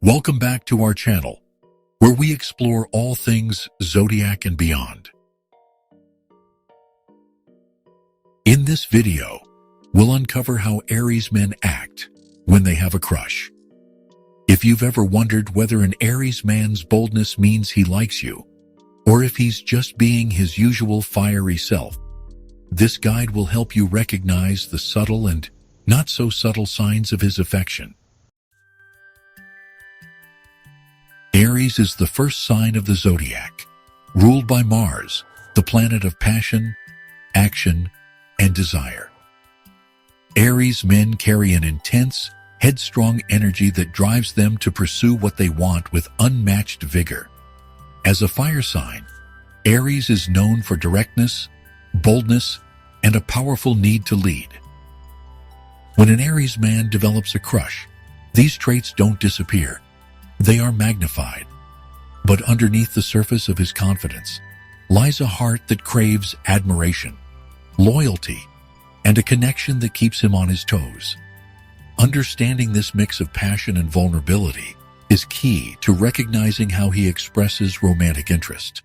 Welcome back to our channel, where we explore all things Zodiac and beyond. In this video, we'll uncover how Aries men act when they have a crush. If you've ever wondered whether an Aries man's boldness means he likes you, or if he's just being his usual fiery self, this guide will help you recognize the subtle and not so subtle signs of his affection. Aries is the first sign of the Zodiac, ruled by Mars, the planet of passion, action, and desire. Aries men carry an intense, headstrong energy that drives them to pursue what they want with unmatched vigor. As a fire sign, Aries is known for directness, boldness, and a powerful need to lead. When an Aries man develops a crush, these traits don't disappear. They are magnified. But underneath the surface of his confidence lies a heart that craves admiration, loyalty, and a connection that keeps him on his toes. Understanding this mix of passion and vulnerability is key to recognizing how he expresses romantic interest.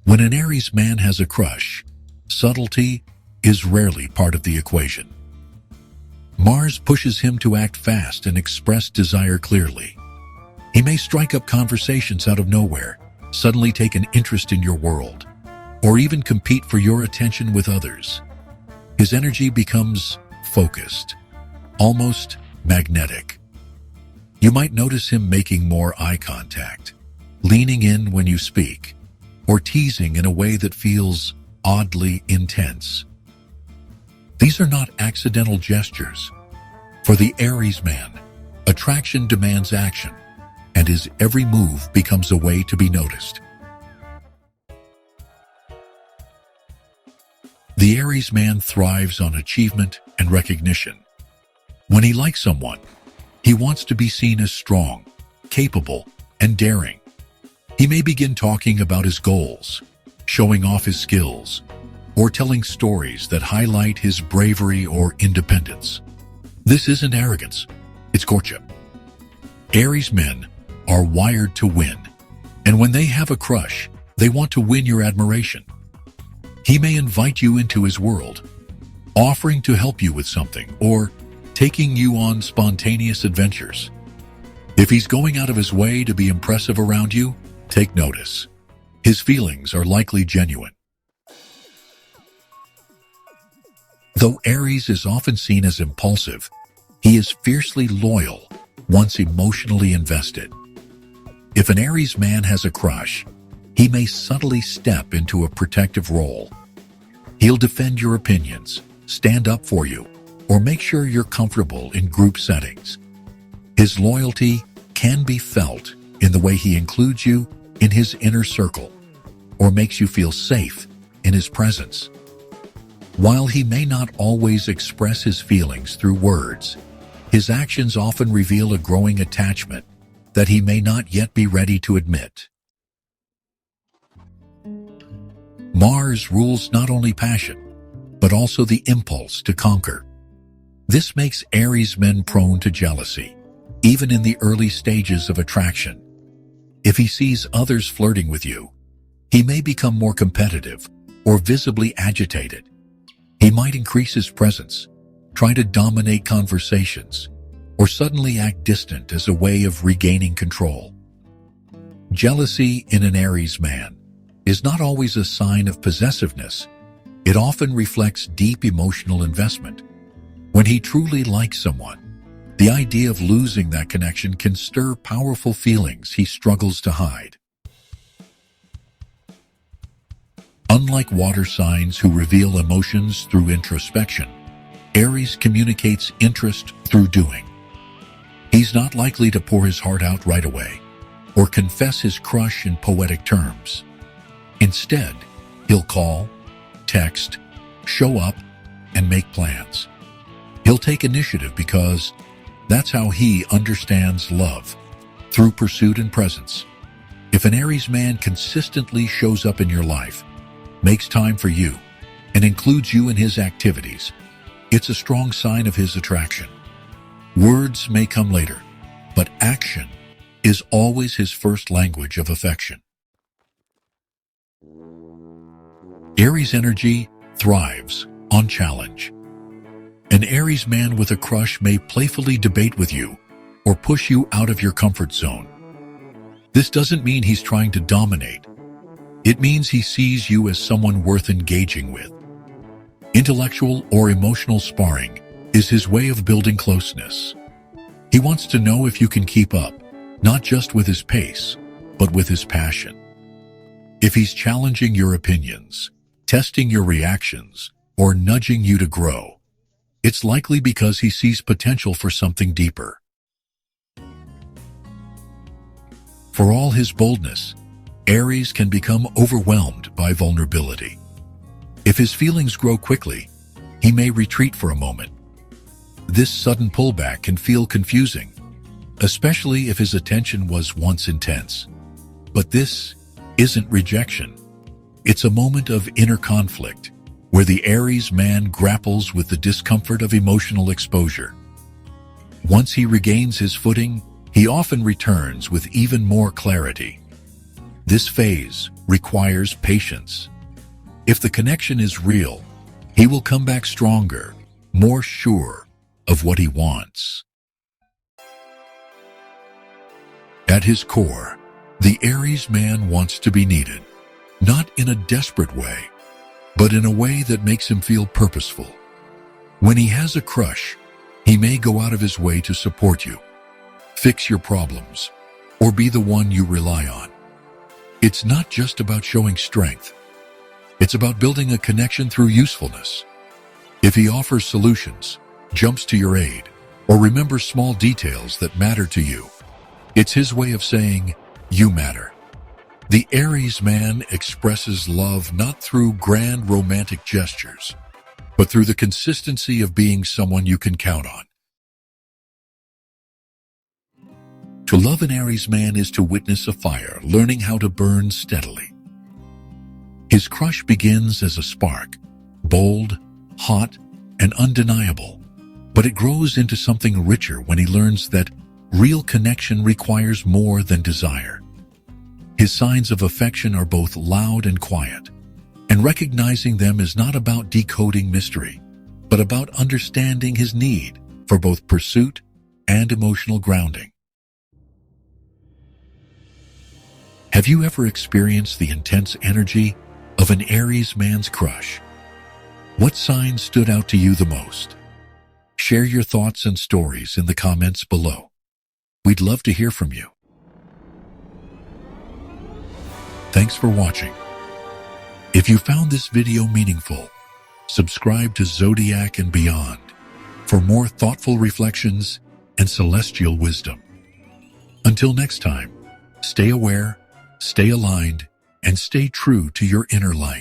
When an Aries man has a crush, subtlety is rarely part of the equation. Mars pushes him to act fast and express desire clearly. He may strike up conversations out of nowhere, suddenly take an interest in your world, or even compete for your attention with others. His energy becomes focused, almost magnetic. You might notice him making more eye contact, leaning in when you speak, or teasing in a way that feels oddly intense. These are not accidental gestures. For the Aries man, attraction demands action, and his every move becomes a way to be noticed. The Aries man thrives on achievement and recognition. When he likes someone, he wants to be seen as strong, capable, and daring. He may begin talking about his goals, showing off his skills, or telling stories that highlight his bravery or independence. This isn't arrogance, it's courtship. Aries men are wired to win, and when they have a crush, they want to win your admiration. He may invite you into his world, offering to help you with something, or taking you on spontaneous adventures. If he's going out of his way to be impressive around you, take notice. His feelings are likely genuine. Though Aries is often seen as impulsive, he is fiercely loyal once emotionally invested. If an Aries man has a crush, he may subtly step into a protective role. He'll defend your opinions, stand up for you, or make sure you're comfortable in group settings. His loyalty can be felt in the way he includes you in his inner circle, or makes you feel safe in his presence. While he may not always express his feelings through words, his actions often reveal a growing attachment that he may not yet be ready to admit. Mars rules not only passion, but also the impulse to conquer. This makes Aries men prone to jealousy, even in the early stages of attraction. If he sees others flirting with you, he may become more competitive or visibly agitated. He might increase his presence, try to dominate conversations, or suddenly act distant as a way of regaining control. Jealousy in an Aries man is not always a sign of possessiveness. It often reflects deep emotional investment. When he truly likes someone, the idea of losing that connection can stir powerful feelings he struggles to hide. Unlike water signs who reveal emotions through introspection, Aries communicates interest through doing. He's not likely to pour his heart out right away or confess his crush in poetic terms. Instead, he'll call, text, show up, and make plans. He'll take initiative because that's how he understands love, through pursuit and presence. If an Aries man consistently shows up in your life, makes time for you, and includes you in his activities, it's a strong sign of his attraction. Words may come later, but action is always his first language of affection. Aries energy thrives on challenge. An Aries man with a crush may playfully debate with you or push you out of your comfort zone. This doesn't mean he's trying to dominate. It means he sees you as someone worth engaging with. Intellectual or emotional sparring is his way of building closeness. He wants to know if you can keep up, not just with his pace, but with his passion. If he's challenging your opinions, testing your reactions, or nudging you to grow, it's likely because he sees potential for something deeper. For all his boldness, Aries can become overwhelmed by vulnerability. If his feelings grow quickly, he may retreat for a moment. This sudden pullback can feel confusing, especially if his attention was once intense. But this isn't rejection. It's a moment of inner conflict, where the Aries man grapples with the discomfort of emotional exposure. Once he regains his footing, he often returns with even more clarity. This phase requires patience. If the connection is real, he will come back stronger, more sure of what he wants. At his core, the Aries man wants to be needed, not in a desperate way, but in a way that makes him feel purposeful. When he has a crush, he may go out of his way to support you, fix your problems, or be the one you rely on. It's not just about showing strength. It's about building a connection through usefulness. If he offers solutions, jumps to your aid, or remembers small details that matter to you, it's his way of saying, you matter. The Aries man expresses love not through grand romantic gestures, but through the consistency of being someone you can count on. To love an Aries man is to witness a fire learning how to burn steadily. His crush begins as a spark, bold, hot, and undeniable, but it grows into something richer when he learns that real connection requires more than desire. His signs of affection are both loud and quiet, and recognizing them is not about decoding mystery, but about understanding his need for both pursuit and emotional grounding. Have you ever experienced the intense energy of an Aries man's crush? What sign stood out to you the most? Share your thoughts and stories in the comments below. We'd love to hear from you. Thanks for watching. If you found this video meaningful, subscribe to Zodiac and Beyond for more thoughtful reflections and celestial wisdom. Until next time, stay aware, stay aligned, and stay true to your inner light.